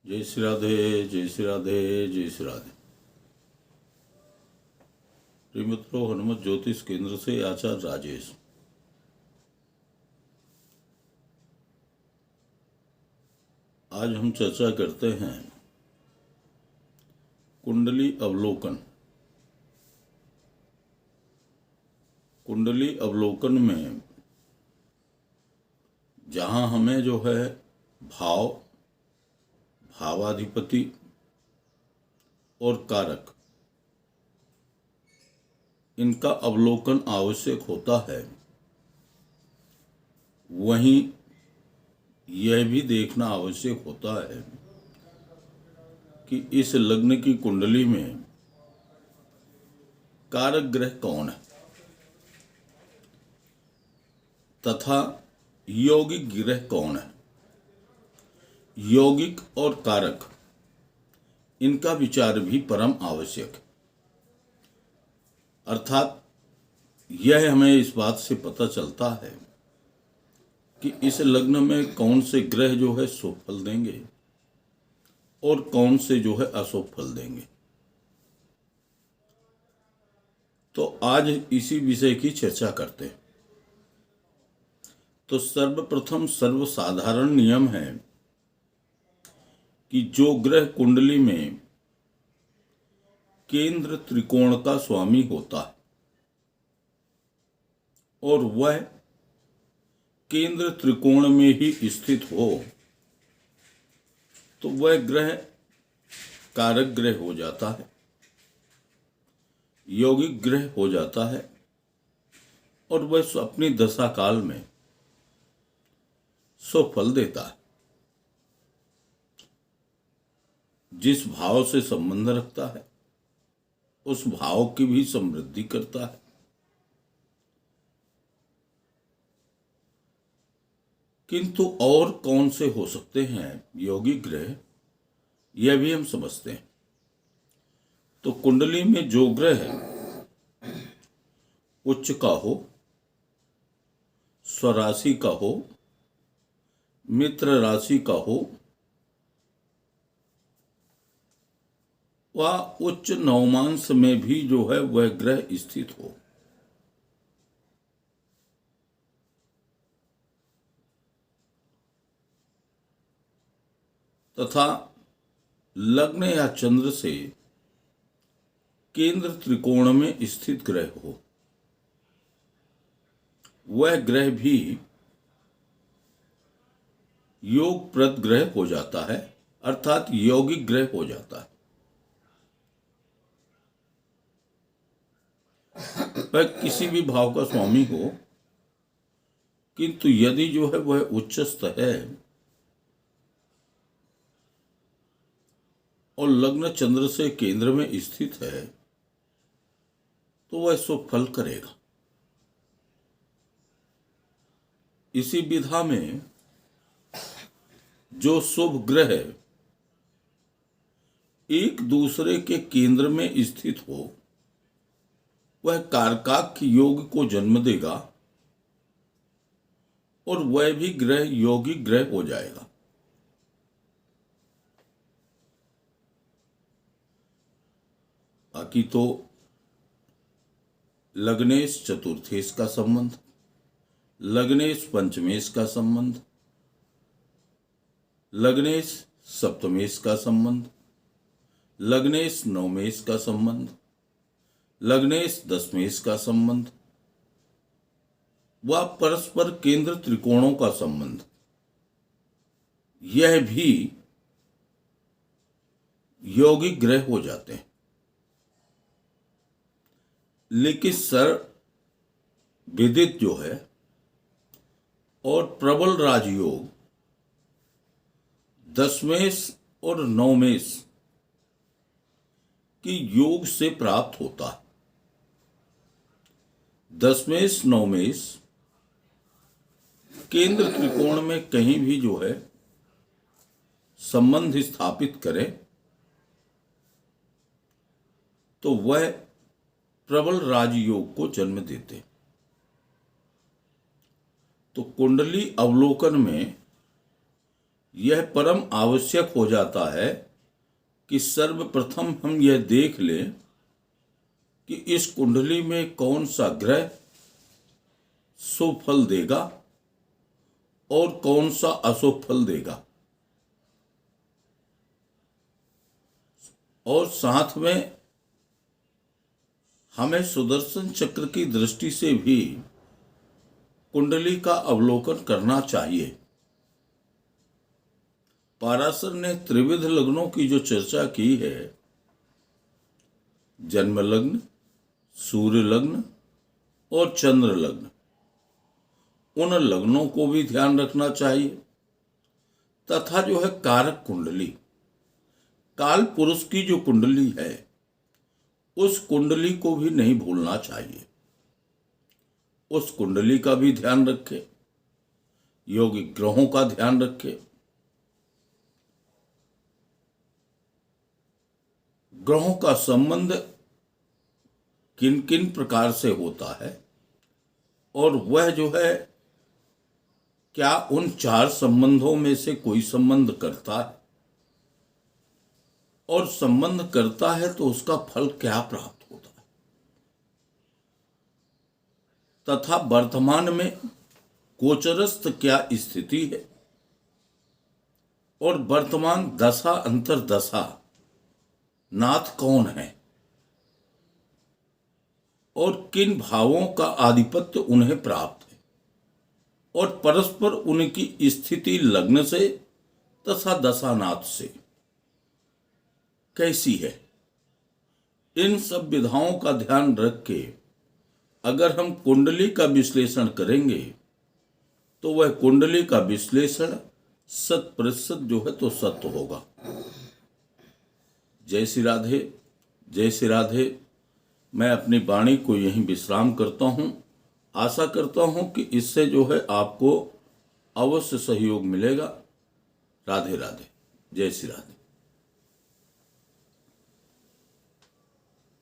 जय श्री राधे, जय श्री राधे, जय श्री राधे। प्रिय मित्रों, हनुमत ज्योतिष केंद्र से आचार्य राजेश। आज हम चर्चा करते हैं कुंडली अवलोकन। कुंडली अवलोकन में जहाँ हमें जो है भावाधिपति और कारक, इनका अवलोकन आवश्यक होता है, वहीं यह भी देखना आवश्यक होता है कि इस लग्न की कुंडली में कारक ग्रह कौन है तथा यौगिक ग्रह कौन है। यौगिक और कारक, इनका विचार भी परम आवश्यक है। अर्थात यह हमें इस बात से पता चलता है कि इस लग्न में कौन से ग्रह जो है शुभ फल देंगे और कौन से जो है अशुभ फल देंगे। तो आज इसी विषय की चर्चा करते हैं। तो सर्वप्रथम सर्वसाधारण नियम है कि जो ग्रह कुंडली में केंद्र त्रिकोण का स्वामी होता है और वह केंद्र त्रिकोण में ही स्थित हो, तो वह ग्रह कारक ग्रह हो जाता है, यौगिक ग्रह हो जाता है और वह अपनी दशा काल में शुभ फल देता है। जिस भाव से संबंध रखता है उस भाव की भी समृद्धि करता है। किंतु और कौन से हो सकते हैं यौगिक ग्रह, यह भी हम समझते हैं। तो कुंडली में जो ग्रह है, उच्च का हो, स्वराशि का हो, मित्र राशि का हो व उच्च नवमांश में भी जो है वह ग्रह स्थित हो, तथा लग्न या चंद्र से केंद्र त्रिकोण में स्थित ग्रह हो, वह ग्रह भी योगप्रद ग्रह हो जाता है, अर्थात यौगिक ग्रह हो जाता है। वह किसी भी भाव का स्वामी हो, किंतु यदि जो है वह उच्चस्थ है और लग्न चंद्र से केंद्र में स्थित है, तो वह शुभ फल करेगा। इसी विधा में जो शुभ ग्रह एक दूसरे के केंद्र में स्थित हो, वह कारकाक्ष योग को जन्म देगा और वह भी ग्रह यौगिक ग्रह हो जाएगा। बाकी तो लग्नेश चतुर्थेश का संबंध, लग्नेश पंचमेश का संबंध, लग्नेश सप्तमेश का संबंध, लग्नेश नवमेश का संबंध, लग्नेश दशमेश का संबंध व परस्पर केंद्र त्रिकोणों का संबंध, यह भी यौगिक ग्रह हो जाते हैं। लेकिन विदित जो है और प्रबल राजयोग दशमेश और नवमेश की योग से प्राप्त होता है। दशमेश नवमेश केंद्र त्रिकोण में कहीं भी जो है संबंध स्थापित करे, तो वह प्रबल राजयोग को जन्म देते। तो कुंडली अवलोकन में यह परम आवश्यक हो जाता है कि सर्वप्रथम हम यह देख लें कि इस कुंडली में कौन सा ग्रह शुभ फल देगा और कौन सा अशुभ फल देगा, और साथ में हमें सुदर्शन चक्र की दृष्टि से भी कुंडली का अवलोकन करना चाहिए। पाराशर ने त्रिविध लग्नों की जो चर्चा की है, जन्म लग्न, सूर्य लग्न और चंद्र लग्न, उन लग्नों को भी ध्यान रखना चाहिए तथा जो है कारक कुंडली, काल पुरुष की जो कुंडली है, उस कुंडली को भी नहीं भूलना चाहिए। उस कुंडली का भी ध्यान रखें, योगिक ग्रहों का ध्यान रखें। ग्रहों का संबंध किन किन प्रकार से होता है और वह जो है क्या उन 4 संबंधों में से कोई संबंध करता है, और संबंध करता है तो उसका फल क्या प्राप्त होता है, तथा वर्तमान में गोचरस्थ क्या स्थिति है और वर्तमान दशा अंतरदशा नाथ कौन है और किन भावों का आधिपत्य उन्हें प्राप्त है और परस्पर उनकी स्थिति लग्न से तथा दशानाथ से कैसी है। इन सब विधाओं का ध्यान रख के अगर हम कुंडली का विश्लेषण करेंगे तो वह कुंडली का विश्लेषण 100% जो है तो सत्य होगा। जय श्री राधे, जय श्री राधे। मैं अपनी वाणी को यहीं विश्राम करता हूँ। आशा करता हूँ कि इससे जो है आपको अवश्य सहयोग मिलेगा। राधे राधे, जय श्री राधे।